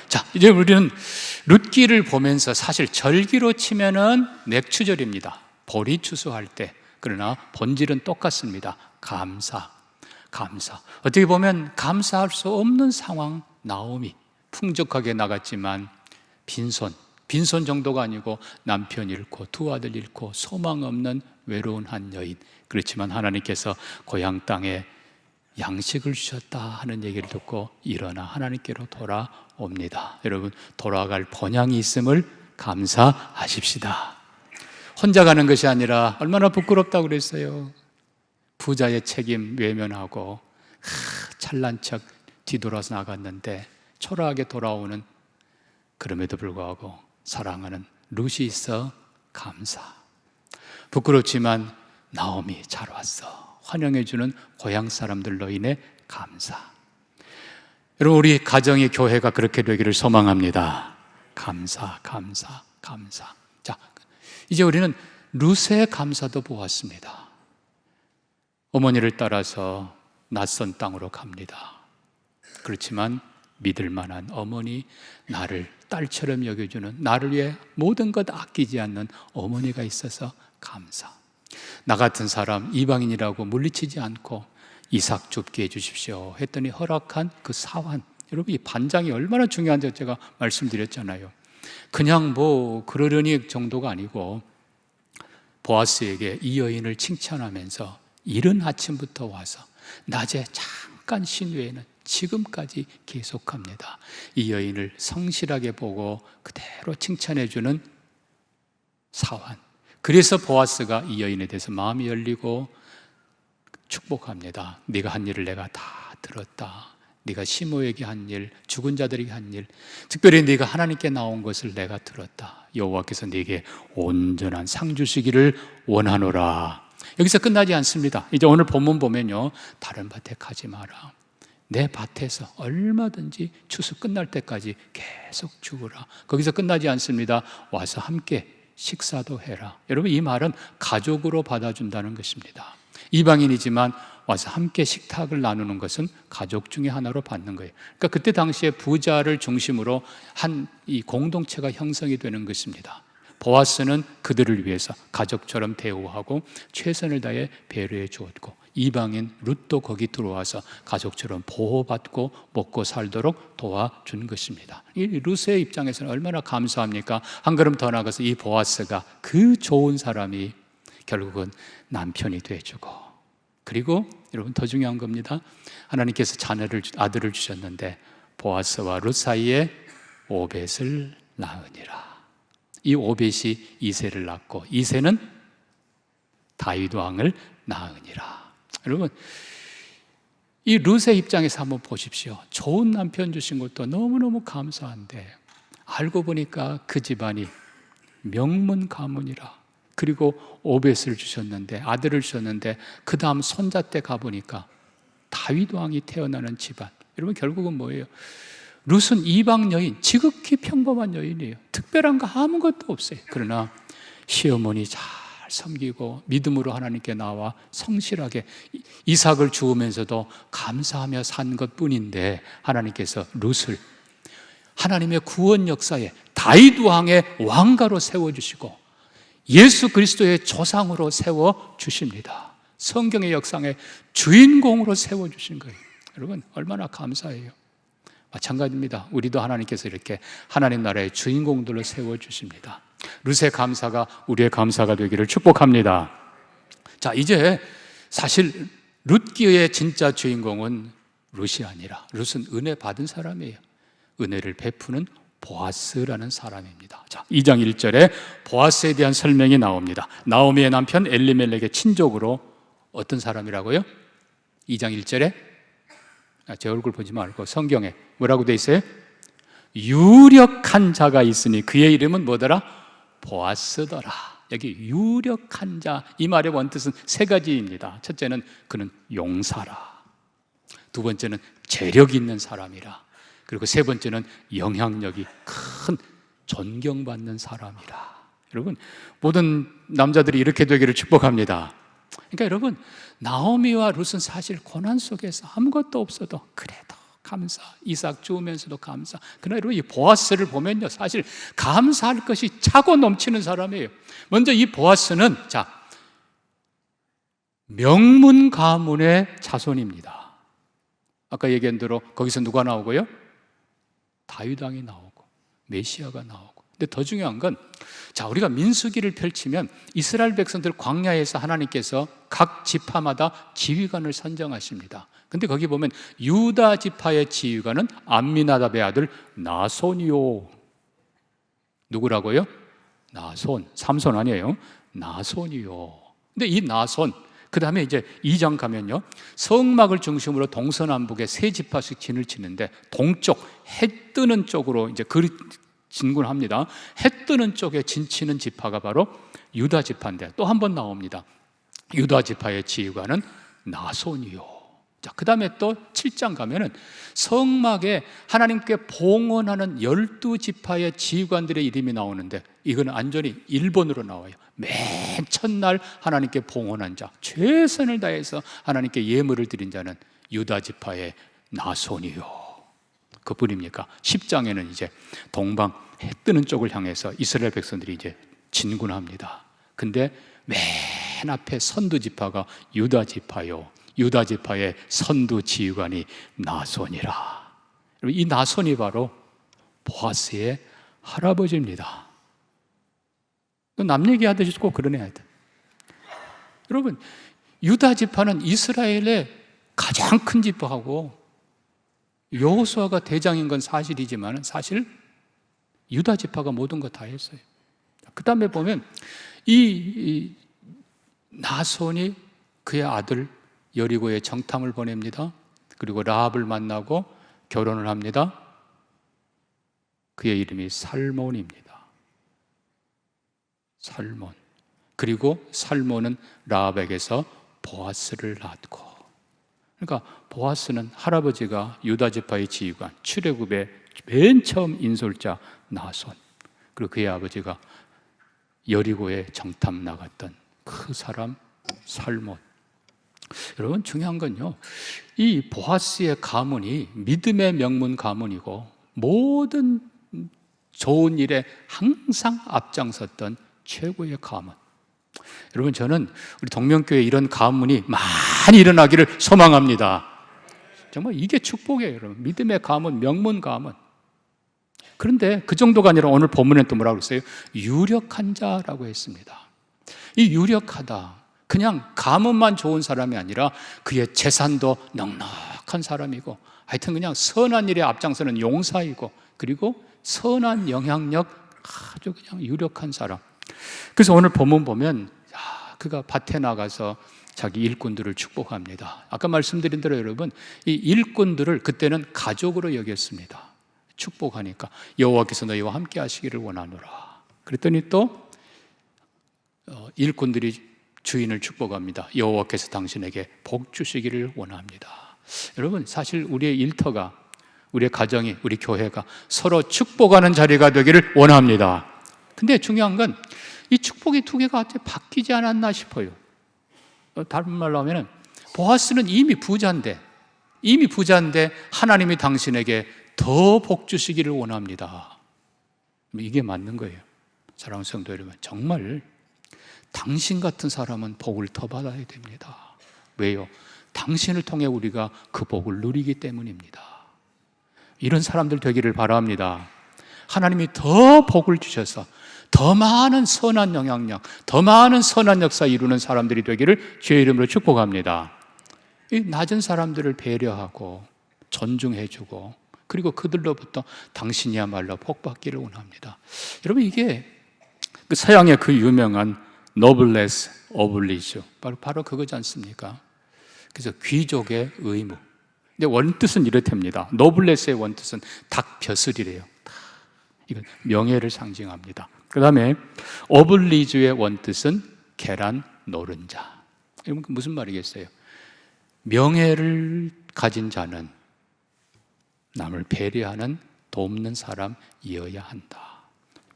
자, 이제 우리는 룻기를 보면서 사실 절기로 치면은 맥추절입니다. 보리 추수할 때. 그러나 본질은 똑같습니다. 감사. 어떻게 보면 감사할 수 없는 상황, 나오미 풍족하게 나갔지만 빈손 정도가 아니고 남편 잃고 두 아들 잃고 소망 없는 외로운 한 여인. 그렇지만 하나님께서 고향 땅에 양식을 주셨다 하는 얘기를 듣고 일어나 하나님께로 돌아옵니다. 여러분, 돌아갈 번향이 있음을 감사하십시다. 혼자 가는 것이 아니라 얼마나 부끄럽다고 그랬어요. 부자의 책임 외면하고 찰난 척 뒤돌아서 나갔는데 초라하게 돌아오는, 그럼에도 불구하고 사랑하는 룻이 있어 감사. 부끄럽지만 나오미 잘 왔어, 환영해주는 고향 사람들로 인해 감사. 여러분, 우리 가정의 교회가 그렇게 되기를 소망합니다. 감사. 자, 이제 우리는 룻의 감사도 보았습니다. 어머니를 따라서 낯선 땅으로 갑니다. 그렇지만 믿을 만한 어머니, 나를 딸처럼 여겨주는, 나를 위해 모든 것 아끼지 않는 어머니가 있어서 감사. 나 같은 사람 이방인이라고 물리치지 않고 이삭 줍게 해주십시오 했더니 허락한 그 사환. 여러분, 이 반장이 얼마나 중요한지 제가 말씀드렸잖아요. 그냥 그러려니 정도가 아니고 보아스에게 이 여인을 칭찬하면서 이른 아침부터 와서 낮에 잠깐 쉰 후에는 지금까지 계속합니다. 이 여인을 성실하게 보고 그대로 칭찬해주는 사환. 그래서 보아스가 이 여인에 대해서 마음이 열리고 축복합니다. 네가 한 일을 내가 다 들었다. 네가 시므에게 한 일, 죽은 자들에게 한 일, 특별히 네가 하나님께 나온 것을 내가 들었다. 여호와께서 네게 온전한 상 주시기를 원하노라. 여기서 끝나지 않습니다. 이제 오늘 본문 보면요, 다른 밭에 가지 마라. 내 밭에서 얼마든지 추수 끝날 때까지 계속 죽으라. 거기서 끝나지 않습니다. 와서 함께 식사도 해라. 여러분, 이 말은 가족으로 받아준다는 것입니다. 이방인이지만 와서 함께 식탁을 나누는 것은 가족 중에 하나로 받는 거예요. 그러니까 그때 당시에 부자를 중심으로 한 이 공동체가 형성이 되는 것입니다. 보아스는 그들을 위해서 가족처럼 대우하고 최선을 다해 배려해 주었고, 이방인 룻도 거기 들어와서 가족처럼 보호받고 먹고 살도록 도와준 것입니다. 이 룻의 입장에서는 얼마나 감사합니까? 한 걸음 더 나가서 이 보아스가, 그 좋은 사람이 결국은 남편이 돼주고, 그리고 여러분, 더 중요한 겁니다. 하나님께서 아들을 주셨는데 보아스와 룻 사이에 오벳을 낳으니라. 이 오벳이 이새를 낳고 이새는 다윗 왕을 낳으니라. 여러분, 이 룻의 입장에서 한번 보십시오. 좋은 남편 주신 것도 너무너무 감사한데 알고 보니까 그 집안이 명문 가문이라. 그리고 오벳을 주셨는데, 아들을 주셨는데 그 다음 손자 때 가보니까 다윗 왕이 태어나는 집안. 여러분, 결국은 뭐예요? 룻은 이방 여인, 지극히 평범한 여인이에요. 특별한 거 아무것도 없어요. 그러나 시어머니 잘 섬기고 믿음으로 하나님께 나와 성실하게 이삭을 주우면서도 감사하며 산 것뿐인데, 하나님께서 룻을 하나님의 구원 역사에 다윗 왕의 왕가로 세워주시고 예수 그리스도의 조상으로 세워주십니다. 성경의 역사의 주인공으로 세워주신 거예요. 여러분, 얼마나 감사해요. 마찬가지입니다. 우리도 하나님께서 이렇게 하나님 나라의 주인공들로 세워주십니다. 룻의 감사가 우리의 감사가 되기를 축복합니다. 자, 이제 사실 룻기의 진짜 주인공은 룻이 아니라, 룻은 은혜 받은 사람이에요. 은혜를 베푸는 보아스라는 사람입니다. 자, 2장 1절에 보아스에 대한 설명이 나옵니다. 나오미의 남편 엘리멜렉의 친족으로 어떤 사람이라고요? 2장 1절에 제 얼굴 보지 말고 성경에 뭐라고 돼 있어요? 유력한 자가 있으니 그의 이름은 뭐더라? 보아스더라. 여기 유력한 자, 이 말의 원뜻은 세 가지입니다. 첫째는 그는 용사라. 두 번째는 재력 있는 사람이라. 그리고 세 번째는 영향력이 큰 존경받는 사람이라. 여러분, 모든 남자들이 이렇게 되기를 축복합니다. 그러니까 여러분, 나오미와 룻은 사실 고난 속에서 아무것도 없어도 그래도 감사. 이삭 주우면서도 감사. 그러나 여러분, 이 보아스를 보면요, 사실 감사할 것이 차고 넘치는 사람이에요. 먼저 이 보아스는 명문 가문의 자손입니다. 아까 얘기한 대로 거기서 누가 나오고요? 다윗 왕이 나오고 메시아가 나오고. 근데 더 중요한 건, 우리가 민수기를 펼치면 이스라엘 백성들 광야에서 하나님께서 각 지파마다 지휘관을 선정하십니다. 근데 거기 보면 유다 지파의 지휘관은 암미나답의 아들 나손이요. 누구라고요? 나손. 삼손 아니에요. 나손이요. 근데 이 나손, 그 다음에 이제 2장 가면요, 성막을 중심으로 동서남북에 세 지파씩 진을 치는데, 동쪽 해 뜨는 쪽으로 이제 진군합니다. 해 뜨는 쪽에 진치는 지파가 바로 유다 지파인데, 또 한 번 나옵니다. 유다 지파의 지휘관은 나손이요. 그 다음에 또 7장 가면은 성막에 하나님께 봉헌하는 12지파의 지휘관들의 이름이 나오는데, 이거는 완전히 1번으로 나와요. 맨 첫날 하나님께 봉헌한 자, 최선을 다해서 하나님께 예물을 드린 자는 유다 지파의 나손이요. 그뿐입니까? 10장에는 이제 동방 해 뜨는 쪽을 향해서 이스라엘 백성들이 이제 진군합니다. 근데 맨 앞에 선두 지파가 유다 지파요. 유다 지파의 선두 지휘관이 나손이라. 이 나손이 바로 보아스의 할아버지입니다. 남 얘기하듯이 꼭 그런 애야 돼. 여러분, 유다 지파는 이스라엘의 가장 큰 지파하고 여호수아가 대장인 건 사실이지만 사실 유다 지파가 모든 거 다 했어요. 그 다음에 보면 이 나손이 그의 아들 여리고에 정탐을 보냅니다. 그리고 라합을 만나고 결혼을 합니다. 그의 이름이 살몬입니다. 살몬. 그리고 살몬은 라합에게서 보아스를 낳고, 그러니까 보아스는 할아버지가 유다 지파의 지휘관, 출애굽의 맨 처음 인솔자 나손, 그리고 그의 아버지가 여리고에 정탐 나갔던 그 사람 살몬. 여러분, 중요한 건요, 이 보아스의 가문이 믿음의 명문 가문이고 모든 좋은 일에 항상 앞장섰던 최고의 가문. 여러분, 저는 우리 동명교회에 이런 가문이 많이 일어나기를 소망합니다. 정말 이게 축복이에요, 여러분. 믿음의 가문, 명문 가문. 그런데 그 정도가 아니라 오늘 본문에 또 뭐라고 했어요? 유력한 자라고 했습니다. 이 유력하다, 그냥 가문만 좋은 사람이 아니라 그의 재산도 넉넉한 사람이고, 하여튼 그냥 선한 일에 앞장서는 용사이고, 그리고 선한 영향력 아주 그냥 유력한 사람. 그래서 오늘 본문 보면 그가 밭에 나가서 자기 일꾼들을 축복합니다. 아까 말씀드린 대로 여러분, 이 일꾼들을 그때는 가족으로 여겼습니다. 축복하니까 여호와께서 너희와 함께 하시기를 원하노라. 그랬더니 또 일꾼들이 주인을 축복합니다. 여호와께서 당신에게 복 주시기를 원합니다. 여러분, 사실 우리의 일터가, 우리의 가정이, 우리 교회가 서로 축복하는 자리가 되기를 원합니다. 근데 중요한 건 이 축복의 두 개가 바뀌지 않았나 싶어요. 다른 말로 하면 보아스는 이미 부자인데 하나님이 당신에게 더 복 주시기를 원합니다. 이게 맞는 거예요. 사랑하는 성도 여러분, 정말 당신 같은 사람은 복을 더 받아야 됩니다. 왜요? 당신을 통해 우리가 그 복을 누리기 때문입니다. 이런 사람들 되기를 바랍니다. 하나님이 더 복을 주셔서 더 많은 선한 영향력, 더 많은 선한 역사 이루는 사람들이 되기를 주의 이름으로 축복합니다. 이 낮은 사람들을 배려하고 존중해주고, 그리고 그들로부터 당신이야말로 복받기를 원합니다. 여러분, 이게 그 서양의 그 유명한 노블레스 오블리주, 바로 그거지 않습니까? 그래서 귀족의 의무. 근데 원뜻은 이렇답니다. 노블레스의 원뜻은 닭벼슬이래요. 이건 명예를 상징합니다. 그 다음에 오블리주의 원뜻은 계란 노른자. 이건 무슨 말이겠어요? 명예를 가진 자는 남을 배려하는, 돕는 사람이어야 한다.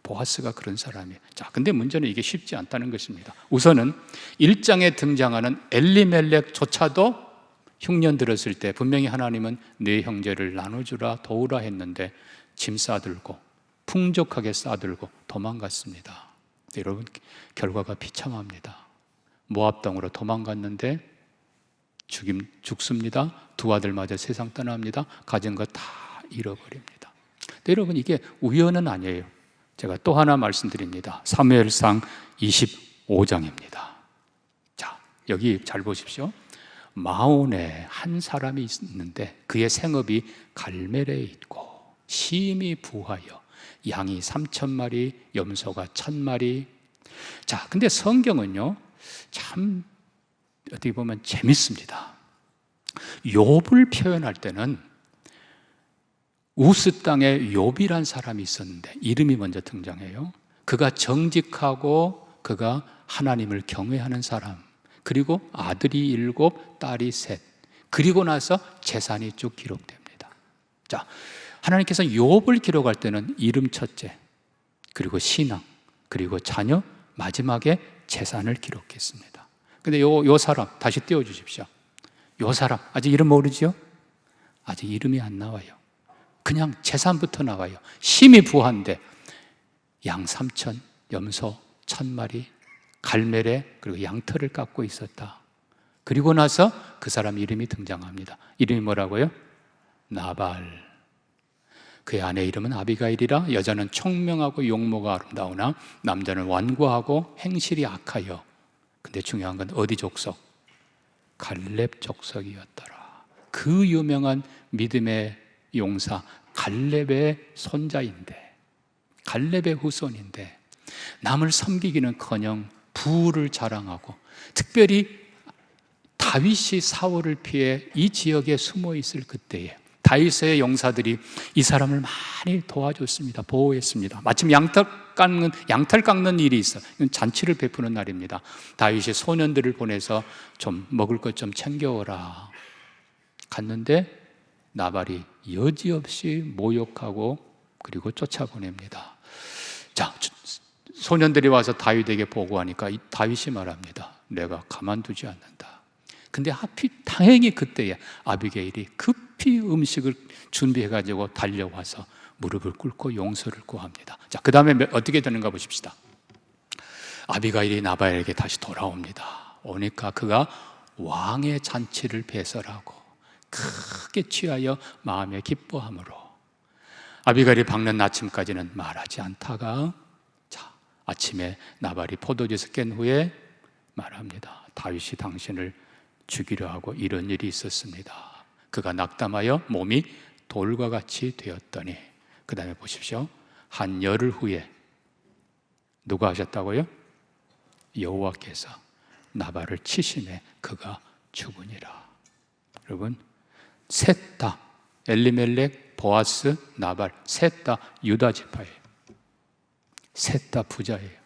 보아스가 그런 사람이에요. 근데 문제는 이게 쉽지 않다는 것입니다. 우선은 1장에 등장하는 엘리멜렉조차도 흉년 들었을 때 분명히 하나님은 네 형제를 나눠주라 도우라 했는데 짐 싸들고 풍족하게 싸들고 도망갔습니다. 여러분, 결과가 비참합니다. 모압 땅으로 도망갔는데 죽습니다. 두 아들마저 세상 떠납니다. 가진 거 다 잃어버립니다. 여러분, 이게 우연은 아니에요. 제가 또 하나 말씀드립니다. 사무엘상 25장입니다. 자, 여기 잘 보십시오. 마온에 한 사람이 있는데 그의 생업이 갈멜에 있고 심히 부하여 양이 3,000마리, 염소가 1,000마리. 자, 근데 성경은요, 참 어떻게 보면 재밌습니다. 욥을 표현할 때는 우스 땅에 욥이란 사람이 있었는데 이름이 먼저 등장해요. 그가 정직하고 그가 하나님을 경외하는 사람, 그리고 아들이 7, 딸이 3, 그리고 나서 재산이 쭉 기록됩니다. 자, 하나님께서 욥을 기록할 때는 이름 첫째, 그리고 신앙, 그리고 자녀, 마지막에 재산을 기록했습니다. 근데 요 사람 다시 띄워주십시오. 요 사람 아직 이름 모르지요? 아직 이름이 안 나와요. 그냥 재산부터 나와요. 심히 부한데 양 3,000, 염소 1,000마리, 갈멜에 그리고 양털을 깎고 있었다. 그리고 나서 그 사람 이름이 등장합니다. 이름이 뭐라고요? 나발. 그의 아내 이름은 아비가일이라. 여자는 총명하고 용모가 아름다우나 남자는 완고하고 행실이 악하여. 근데 중요한 건 어디 족속? 갈렙 족속이었더라. 그 유명한 믿음의 용사 갈렙의 손자인데, 갈렙의 후손인데 남을 섬기기는커녕 부를 자랑하고, 특별히 다윗이 사울을 피해 이 지역에 숨어 있을 그때에 다윗의 용사들이 이 사람을 많이 도와줬습니다. 보호했습니다. 마침 양털 깎는 일이 있어. 이건 잔치를 베푸는 날입니다. 다윗이 소년들을 보내서 좀 먹을 것 좀 챙겨오라. 갔는데 나발이 여지없이 모욕하고 그리고 쫓아보냅니다. 자, 소년들이 와서 다윗에게 보고하니까 다윗이 말합니다. 내가 가만두지 않는다. 근데 다행히 그때에 아비게일이 급히 음식을 준비해가지고 달려와서 무릎을 꿇고 용서를 구합니다. 자, 그 다음에 어떻게 되는가 보십시다. 아비가일이 나발에게 다시 돌아옵니다. 오니까 그가 왕의 잔치를 배설하고 크게 취하여 마음에 기뻐함으로 아비가일이 밝는 아침까지는 말하지 않다가, 자, 아침에 나발이 포도주에서 깬 후에 말합니다. 다윗이 당신을 죽이려 하고 이런 일이 있었습니다. 그가 낙담하여 몸이 돌과 같이 되었더니, 그 다음에 보십시오. 한 열흘 후에 누가 하셨다고요? 여호와께서 나발을 치심에 그가 죽으니라. 여러분, 셋 다 엘리멜렉, 보아스, 나발 셋 다 유다 지파예요. 셋 다 부자예요.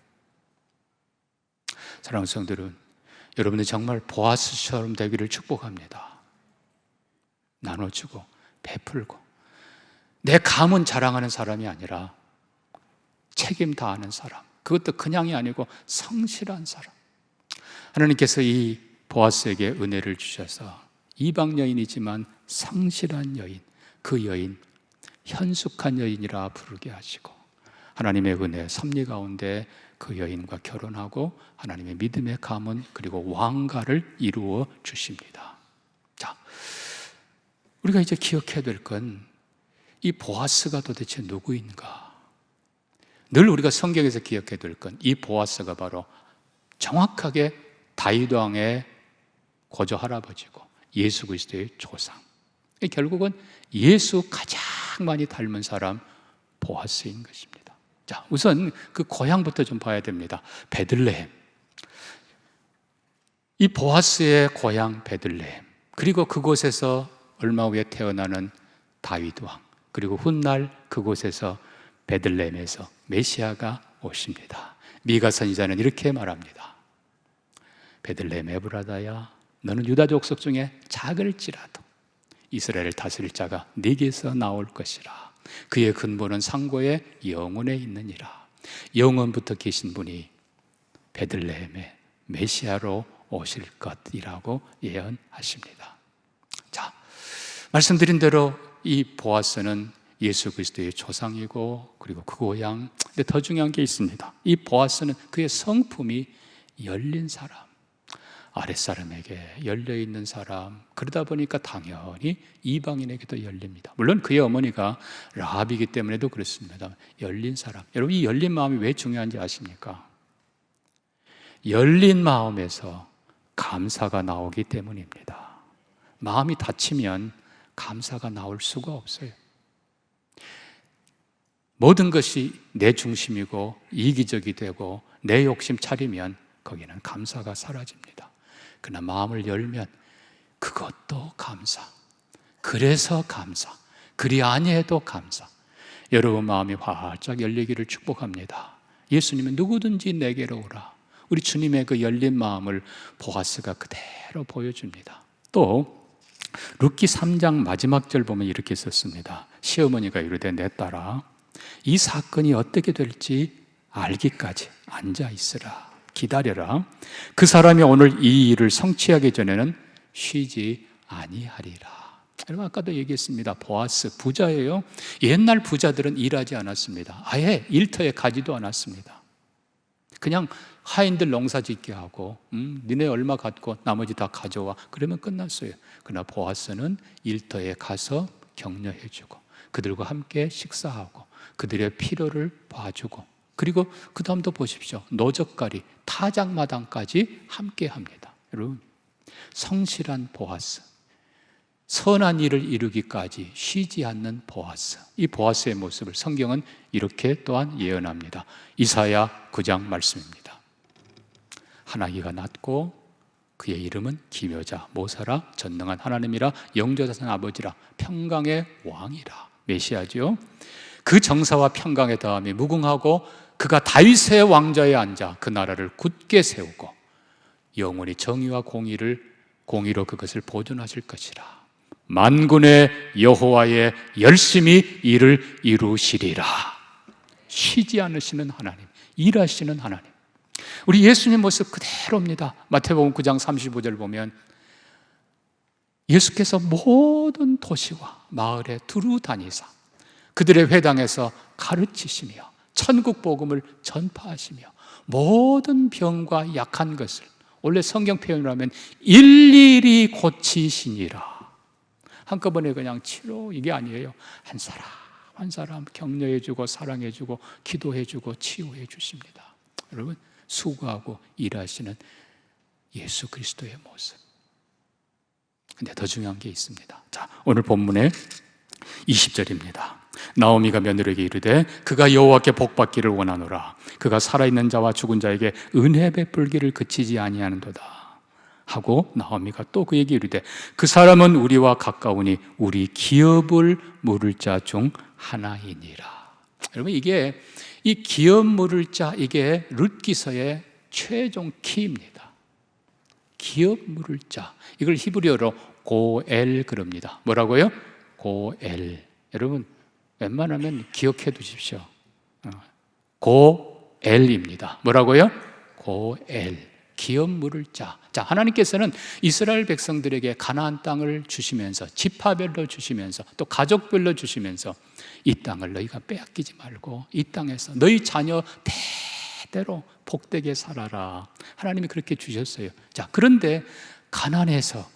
사랑하는 성들은, 여러분들 정말 보아스처럼 되기를 축복합니다. 나눠주고 베풀고 내 가문 자랑하는 사람이 아니라 책임 다하는 사람, 그것도 그냥이 아니고 성실한 사람. 하나님께서 이 보아스에게 은혜를 주셔서 이방 여인이지만 성실한 여인, 그 여인 현숙한 여인이라 부르게 하시고 하나님의 은혜 섭리 가운데 그 여인과 결혼하고 하나님의 믿음의 가문 그리고 왕가를 이루어 주십니다. 자, 우리가 이제 기억해야 될 건 이 보아스가 도대체 누구인가? 늘 우리가 성경에서 기억해야 될 건 이 보아스가 바로 정확하게 다윗 왕의 고조 할아버지고 예수 그리스도의 조상. 결국은 예수 가장 많이 닮은 사람 보아스인 것입니다. 자, 우선 그 고향부터 좀 봐야 됩니다. 베들레헴. 이 보아스의 고향 베들레헴, 그리고 그곳에서 얼마 후에 태어나는 다윗 왕, 그리고 훗날 그곳에서 베들레헴에서 메시아가 오십니다. 미가 선지자는 이렇게 말합니다. 베들레헴 에브라다야, 너는 유다 족속 중에 작을지라도 이스라엘을 다스릴 자가 네게서 나올 것이라. 그의 근본은 상고의 영원에 있느니라. 영원부터 계신 분이 베들레헴에 메시아로 오실 것이라고 예언하십니다. 말씀드린 대로 이 보아스는 예수 그리스도의 조상이고 그리고 그 고향. 근데 더 중요한 게 있습니다. 이 보아스는 그의 성품이 열린 사람, 아랫사람에게 열려있는 사람. 그러다 보니까 당연히 이방인에게도 열립니다. 물론 그의 어머니가 라합이기 때문에도 그렇습니다. 열린 사람. 여러분, 이 열린 마음이 왜 중요한지 아십니까? 열린 마음에서 감사가 나오기 때문입니다. 마음이 닫히면 감사가 나올 수가 없어요. 모든 것이 내 중심이고 이기적이 되고 내 욕심 차리면 거기는 감사가 사라집니다. 그러나 마음을 열면 그것도 감사, 그래서 감사, 그리 아니해도 감사. 여러분 마음이 활짝 열리기를 축복합니다. 예수님은 누구든지 내게로 오라. 우리 주님의 그 열린 마음을 보아스가 그대로 보여줍니다. 또 룻기 3장 마지막 절 보면 이렇게 썼습니다. 시어머니가 이르되 내 딸아, 이 사건이 어떻게 될지 알기까지 앉아 있으라. 기다려라. 그 사람이 오늘 이 일을 성취하기 전에는 쉬지 아니하리라. 여러분 아까도 얘기했습니다. 보아스 부자예요. 옛날 부자들은 일하지 않았습니다. 아예 일터에 가지도 않았습니다. 그냥 하인들 농사 짓게 하고 니네 얼마 갖고 나머지 다 가져와 그러면 끝났어요. 그러나 보아스는 일터에 가서 격려해주고 그들과 함께 식사하고 그들의 필요를 봐주고 그리고 그 다음도 보십시오. 노젓가리, 타작마당까지 함께 합니다. 여러분 성실한 보아스, 선한 일을 이루기까지 쉬지 않는 보아스. 이 보아스의 모습을 성경은 이렇게 또한 예언합니다. 이사야 9장 말씀입니다. 하나기가 낳고 그의 이름은 기묘자, 모사라, 전능한 하나님이라, 영조자산 아버지라, 평강의 왕이라. 메시아죠. 그 정사와 평강의 다음에 무궁하고 그가 다윗의 왕좌에 앉아 그 나라를 굳게 세우고 영원히 정의와 공의로 그것을 보존하실 것이라. 만군의 여호와의 열심히 일을 이루시리라. 쉬지 않으시는 하나님, 일하시는 하나님. 우리 예수님 모습 그대로입니다. 마태복음 9장 35절 보면 예수께서 모든 도시와 마을에 두루 다니사 그들의 회당에서 가르치시며 천국 복음을 전파하시며 모든 병과 약한 것을, 원래 성경 표현으로 하면 일일이 고치시니라. 한꺼번에 그냥 치료, 이게 아니에요. 한 사람 한 사람 격려해주고 사랑해주고 기도해주고 치유해 주십니다. 여러분 수고하고 일하시는 예수 그리스도의 모습. 근데 더 중요한 게 있습니다. 자, 오늘 본문의 20절입니다. 나오미가 며느리에게 이르되 그가 여호와께 복받기를 원하노라. 그가 살아있는 자와 죽은 자에게 은혜 베풀기를 그치지 아니하는도다 하고 나오미가 또 그에게 이르되 그 사람은 우리와 가까우니 우리 기업을 물을 자 중 하나이니라. 여러분 이게 이 기업 물을 자, 이게 룻기서의 최종 키입니다. 기업 물을 자, 이걸 히브리어로 고엘 그럽니다. 뭐라고요? 고엘. 여러분 웬만하면 기억해 두십시오. 고엘입니다. 뭐라고요? 고엘. 기업 물을 자. 자, 하나님께서는 이스라엘 백성들에게 가나안 땅을 주시면서 지파별로 주시면서 또 가족별로 주시면서 이 땅을 너희가 빼앗기지 말고 이 땅에서 너희 자녀 대대로 복되게 살아라. 하나님이 그렇게 주셨어요. 자, 그런데 가나안에서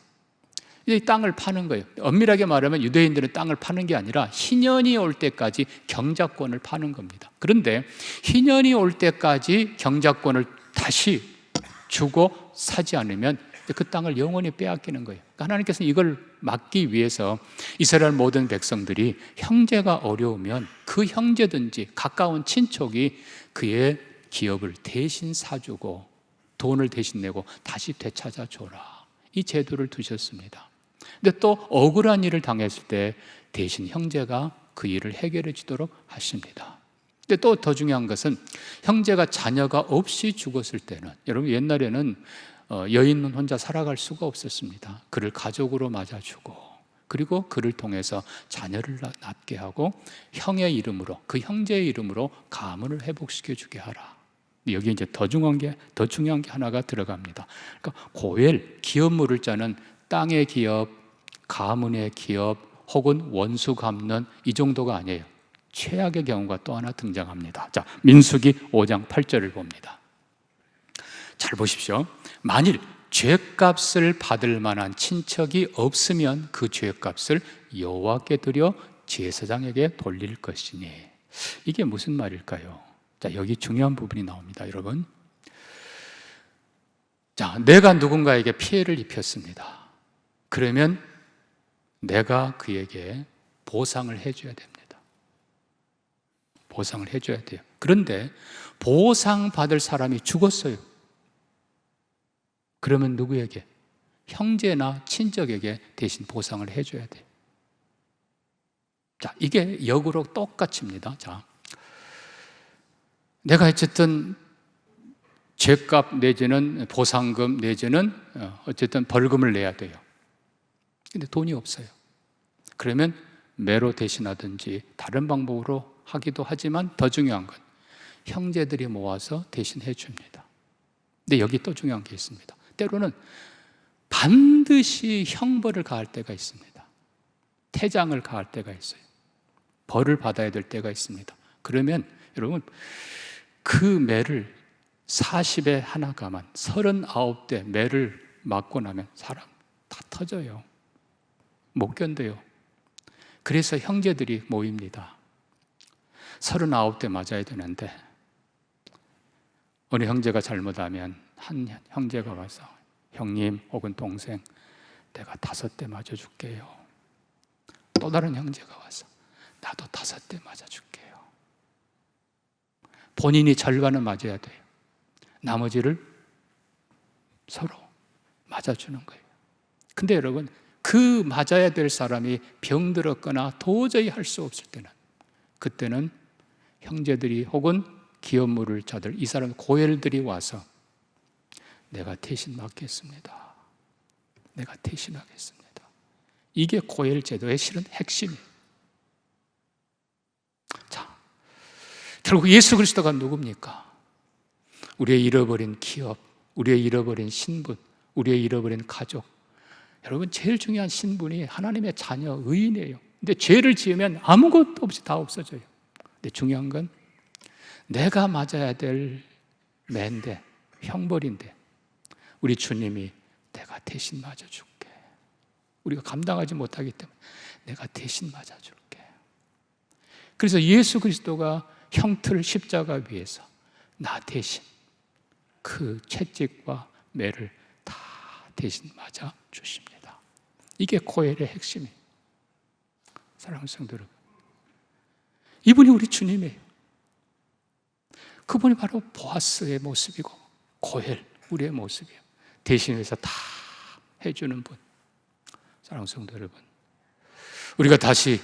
이 땅을 파는 거예요. 엄밀하게 말하면 유대인들은 땅을 파는 게 아니라 희년이 올 때까지 경작권을 파는 겁니다. 그런데 희년이 올 때까지 경작권을 다시 주고 사지 않으면 그 땅을 영원히 빼앗기는 거예요. 그러니까 하나님께서는 이걸 막기 위해서 이스라엘 모든 백성들이 형제가 어려우면 그 형제든지 가까운 친척이 그의 기업을 대신 사주고 돈을 대신 내고 다시 되찾아 줘라. 이 제도를 두셨습니다. 근데 또 억울한 일을 당했을 때 대신 형제가 그 일을 해결해 주도록 하십니다. 근데 또 더 중요한 것은 형제가 자녀가 없이 죽었을 때는, 여러분 옛날에는 여인은 혼자 살아갈 수가 없었습니다. 그를 가족으로 맞아주고 그리고 그를 통해서 자녀를 낳게 하고 형의 이름으로, 그 형제의 이름으로 가문을 회복시켜 주게 하라. 여기 이제 더 중요한 게 하나가 들어갑니다. 그러니까 고엘, 기업 물을 자는 땅의 기업, 가문의 기업, 혹은 원수 갚는 이 정도가 아니에요. 최악의 경우가 또 하나 등장합니다. 자, 민수기 5장 8절을 봅니다. 잘 보십시오. 만일 죄값을 받을 만한 친척이 없으면 그 죄값을 여호와께 드려 제사장에게 돌릴 것이니. 이게 무슨 말일까요? 자, 여기 중요한 부분이 나옵니다, 여러분. 자, 내가 누군가에게 피해를 입혔습니다. 그러면 내가 그에게 보상을 해줘야 됩니다. 보상을 해줘야 돼요. 그런데 보상받을 사람이 죽었어요. 그러면 누구에게? 형제나 친척에게 대신 보상을 해줘야 돼요. 자, 이게 역으로 똑같습니다. 자, 내가 어쨌든 죄값 내지는 보상금 내지는 어쨌든 벌금을 내야 돼요. 근데 돈이 없어요. 그러면 매로 대신하든지 다른 방법으로 하기도 하지만 더 중요한 건 형제들이 모아서 대신해 줍니다. 근데 여기 또 중요한 게 있습니다. 때로는 반드시 형벌을 가할 때가 있습니다. 태장을 가할 때가 있어요. 벌을 받아야 될 때가 있습니다. 그러면 여러분 그 매를 40에 하나 가만 39대 매를 맞고 나면 사람 다 터져요. 못 견뎌요. 그래서 형제들이 모입니다. 39대 맞아야 되는데 어느 형제가 잘못하면 한 형제가 와서 형님 혹은 동생 내가 5대 맞아줄게요. 또 다른 형제가 와서 나도 5대 맞아줄게요. 본인이 절반은 맞아야 돼요. 나머지를 서로 맞아주는 거예요. 근데 여러분 그 맞아야 될 사람이 병들었거나 도저히 할 수 없을 때는 그때는 형제들이 혹은 기업 물을 자들 이 사람 고엘들이 와서 내가 대신 맡겠습니다. 내가 대신하겠습니다. 이게 고엘 제도의 실은 핵심이에요. 자, 결국 예수 그리스도가 누굽니까? 우리의 잃어버린 기업, 우리의 잃어버린 신분, 우리의 잃어버린 가족. 여러분 제일 중요한 신분이 하나님의 자녀, 의인이에요. 근데 죄를 지으면 아무것도 없이 다 없어져요. 근데 중요한 건 내가 맞아야 될 매인데, 형벌인데 우리 주님이 내가 대신 맞아줄게. 우리가 감당하지 못하기 때문에 내가 대신 맞아줄게. 그래서 예수 그리스도가 형틀 십자가 위에서 나 대신 그 채찍과 매를 다 대신 맞아 주십니다. 이게 고엘의 핵심이에요. 사랑하는 성도 여러분, 이분이 우리 주님이에요. 그분이 바로 보아스의 모습이고 고엘 우리의 모습이에요. 대신해서 다 해주는 분. 사랑하는 성도 여러분, 우리가 다시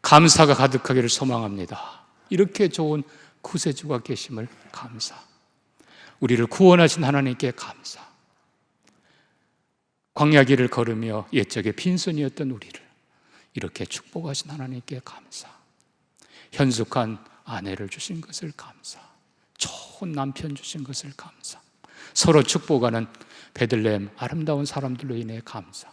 감사가 가득하기를 소망합니다. 이렇게 좋은 구세주가 계심을 감사. 우리를 구원하신 하나님께 감사. 광야길을 걸으며 옛적에 빈손이었던 우리를 이렇게 축복하신 하나님께 감사. 현숙한 아내를 주신 것을 감사. 좋은 남편 주신 것을 감사. 서로 축복하는 베들레헴 아름다운 사람들로 인해 감사.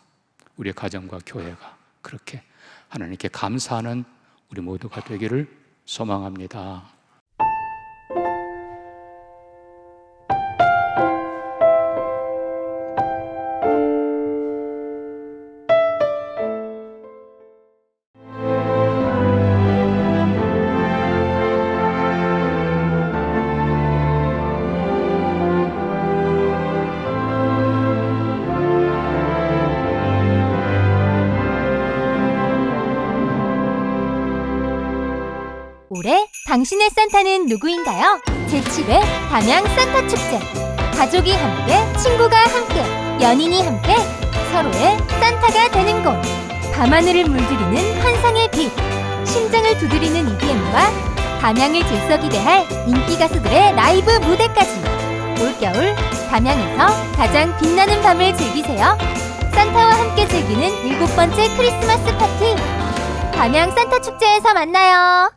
우리의 가정과 교회가 그렇게 하나님께 감사하는 우리 모두가 되기를 소망합니다. 올해 당신의 산타는 누구인가요? 제7회 담양 산타 축제. 가족이 함께, 친구가 함께, 연인이 함께 서로의 산타가 되는 곳. 밤하늘을 물들이는 환상의 빛, 심장을 두드리는 EDM과 담양을 들썩이게 할 인기 가수들의 라이브 무대까지. 올겨울 담양에서 가장 빛나는 밤을 즐기세요. 산타와 함께 즐기는 7번째 크리스마스 파티. 담양 산타 축제에서 만나요.